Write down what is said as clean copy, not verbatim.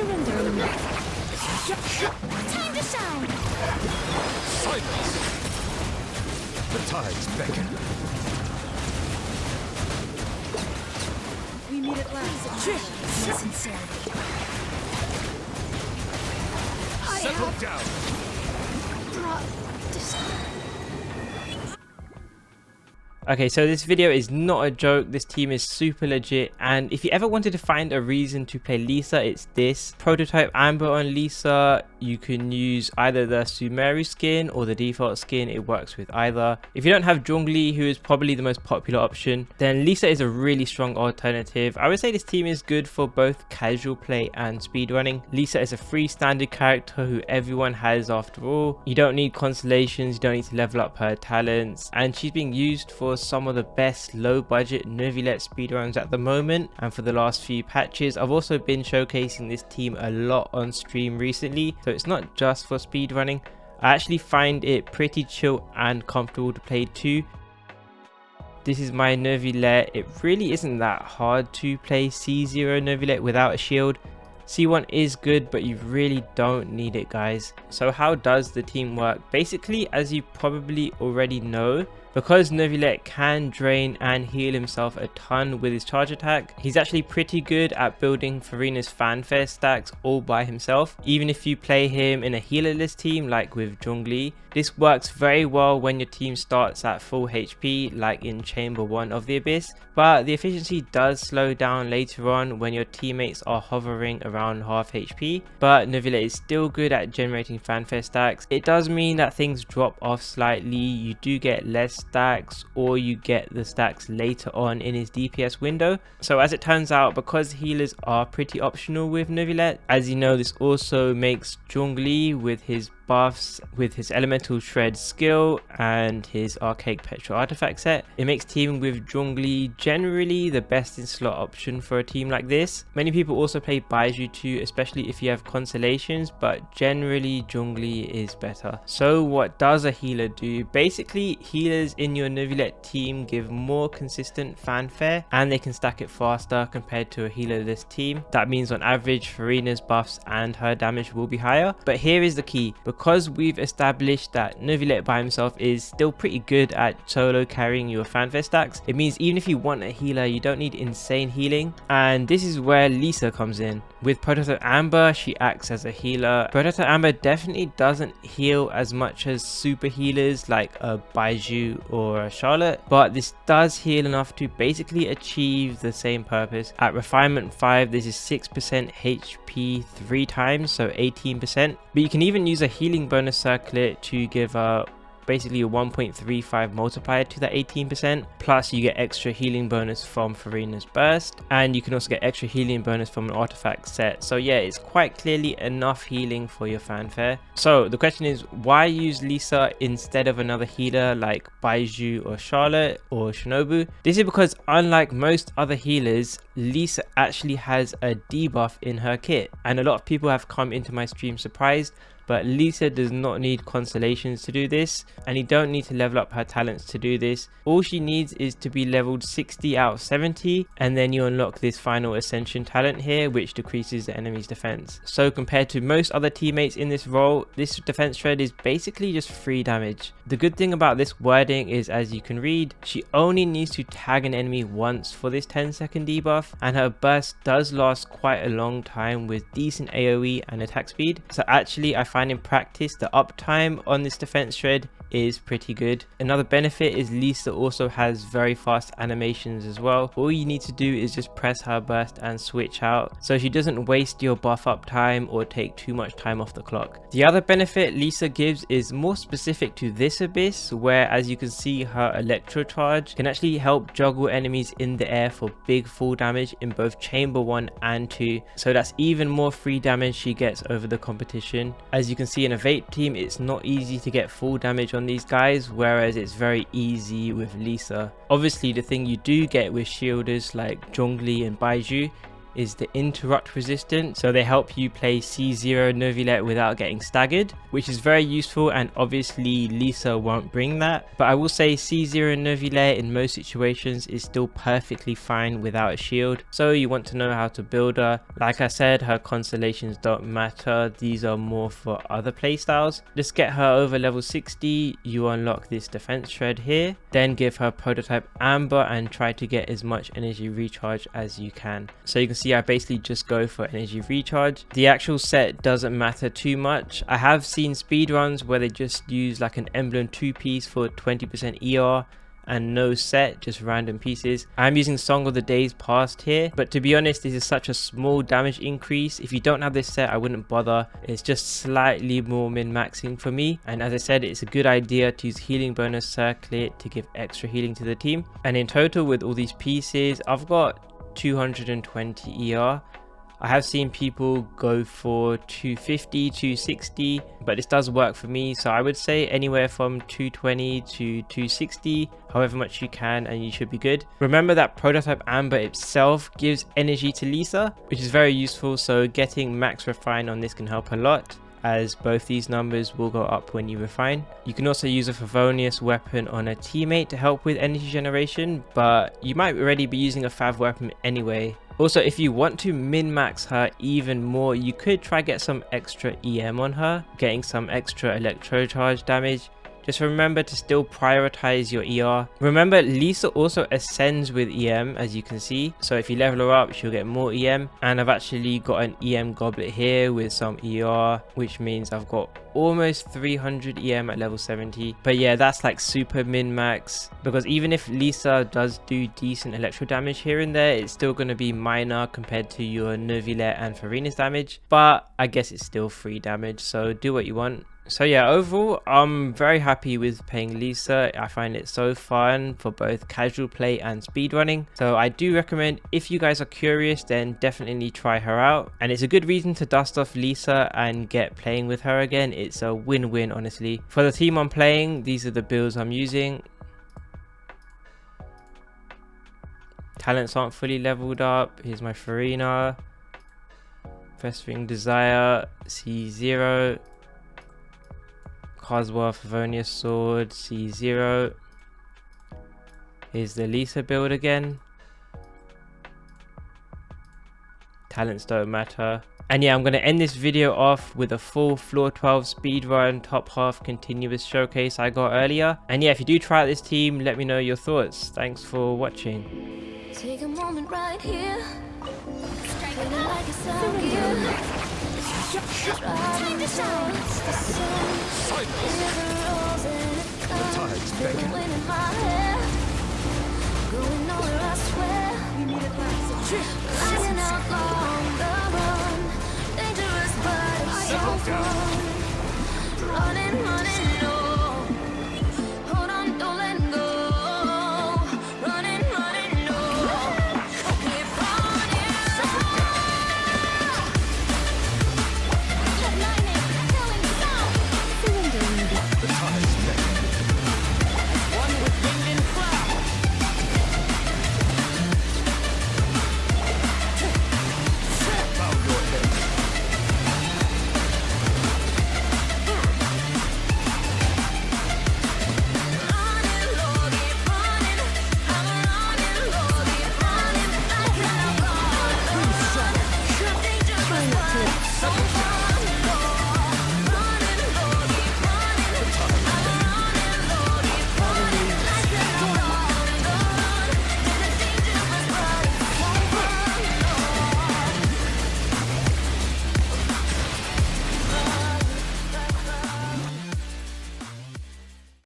surrendering. Time to shine. Silence! The tides beckon. We meet at last. My sincerity. Settle down! Okay, so this video is not a joke. This team is super legit, and if you ever wanted to find a reason to play Lisa, it's this. Prototype Amber on Lisa, you can use either the Sumeru skin or the default skin. It works with either. If you don't have Zhongli, who is probably the most popular option, then Lisa is a really strong alternative. I would say this team is good for both casual play and speedrunning. Lisa is a free standard character who everyone has after all. You don't need constellations, you don't need to level up her talents, and she's being used for some of the best low budget Neuvillette speedruns at the moment, and for the last few patches. I've also been showcasing this team a lot on stream recently, so it's not just for speedrunning. I actually find it pretty chill and comfortable to play too. This is my Neuvillette. It really isn't that hard to play C0 Neuvillette without a shield. C1 is good, but you really don't need it, guys. So how does the team work? Basically, as you probably already know, because Neuvillette can drain and heal himself a ton with his charge attack, he's actually pretty good at building Furina's fanfare stacks all by himself. Even if you play him in a healerless team like with Zhongli, this works very well when your team starts at full HP like in Chamber 1 of the Abyss, but the efficiency does slow down later on when your teammates are hovering around half HP. But Neuvillette is still good at generating fanfare stacks. It does mean that things drop off slightly, you do get less stacks, or you get the stacks later on in his DPS window. So as it turns out, because healers are pretty optional with Neuvillette, as you know, this also makes Zhongli with his buffs, with his elemental shred skill and his archaic petrol artifact set, it makes teaming with Zhongli generally the best in slot option for a team like this. Many people also play baizhu too, especially if you have constellations, but generally Zhongli is better. So what does a healer do? Basically, healers in your Neuvillette team give more consistent fanfare and they can stack it faster compared to a healerless team. That means on average Furina's buffs and her damage will be higher. But here is the key: because we've established that Neuvillette by himself is still pretty good at solo carrying your fanfare stacks, it means even if you want a healer, you don't need insane healing, and this is where Lisa comes in. With Prototype Amber, she acts as a healer. Prototype Amber definitely doesn't heal as much as super healers like a baizhu or a Charlotte, but this does heal enough to basically achieve the same purpose. At Refinement 5, this is 6% HP 3 times, so 18%, but you can even use a healing bonus circlet to give basically a 1.35 multiplier to that 18%, plus you get extra healing bonus from Furina's burst, and you can also get extra healing bonus from an artifact set. So yeah, it's quite clearly enough healing for your fanfare. So the question is, why use Lisa instead of another healer like baizhu or Charlotte or Shinobu? This is because unlike most other healers, Lisa actually has a debuff in her kit, and a lot of people have come into my stream surprised, but Lisa does not need constellations to do this, and you don't need to level up her talents to do this. All she needs is to be leveled 60 out of 70, and then you unlock this final ascension talent here, which decreases the enemy's defense. So compared to most other teammates in this role, this defense shred is basically just free damage. The good thing about this wording is, as you can read, she only needs to tag an enemy once for this 10-second debuff, and her burst does last quite a long time with decent AoE and attack speed. So actually I find in practice the uptime on this defense shred is pretty good. Another benefit is Lisa also has very fast animations as well. All you need to do is just press her burst and switch out, so she doesn't waste your buff up time or take too much time off the clock. The other benefit Lisa gives is more specific to this abyss, where as you can see, her electrocharge can actually help juggle enemies in the air for big full damage in both Chamber 1 and 2, so that's even more free damage she gets over the competition. As you can see in a vape team, it's not easy to get full damage on these guys, whereas it's very easy with Lisa. Obviously the thing you do get with shielders like Zhongli and baizhu is the interrupt resistant, so they help you play C0 Neuvillette without getting staggered, which is very useful, and obviously Lisa won't bring that. But I will say C0 Neuvillette in most situations is still perfectly fine without a shield, so you want to know how to build her. Like I said, her constellations don't matter, these are more for other playstyles. Just get her over level 60, you unlock this defense shred here, then give her prototype amber and try to get as much energy recharge as you can. So you can see I basically just go for energy recharge. The actual set doesn't matter too much. I have seen speedruns where they just use like an emblem 2-piece for 20% ER and no set, just random pieces. I'm using Song of the Days Past here, but to be honest, this is such a small damage increase. If you don't have this set, I wouldn't bother. It's just slightly more min-maxing for me, and as I said, it's a good idea to use healing bonus circlet to give extra healing to the team. And in total with all these pieces, I've got 220 ER. I have seen people go for 250, 260, but this does work for me, so I would say anywhere from 220 to 260, however much you can, and you should be good. Remember that prototype amber itself gives energy to Lisa, which is very useful, so getting max refine on this can help a lot, as both these numbers will go up when you refine. You can also use a Favonius weapon on a teammate to help with energy generation, but you might already be using a Fav weapon anyway. Also, if you want to min-max her even more, you could try get some extra EM on her, getting some extra electrocharge damage. Just remember to still prioritize your ER. Remember, Lisa also ascends with EM, as you can see. So if you level her up, she'll get more EM. And I've actually got an EM goblet here with some ER, which means I've got almost 300 EM at level 70. But yeah, that's like super min-max, because even if Lisa does do decent electro damage here and there, it's still going to be minor compared to your Neuvillette and Farina's damage. But I guess it's still free damage, so do what you want. So yeah, overall I'm very happy with playing Lisa. I find it so fun for both casual play and speedrunning, so I do recommend, if you guys are curious, then definitely try her out, and it's a good reason to dust off Lisa and get playing with her again. It's a win-win, honestly. For the team I'm playing, these are the builds I'm using. Talents aren't fully leveled up. Here's my Farina, Festering Desire, C0, Cosworth Favonius Sword, C0. Here's the Lisa build again. Talents don't matter. And yeah, I'm going to end this video off with a full floor 12 speedrun top half continuous showcase I got earlier. And yeah, if you do try out this team, let me know your thoughts. Thanks for watching. Take a moment right here. Feeling like it's out here. Time to shine. The tides beckon. Going nowhere, I swear. We need a glass of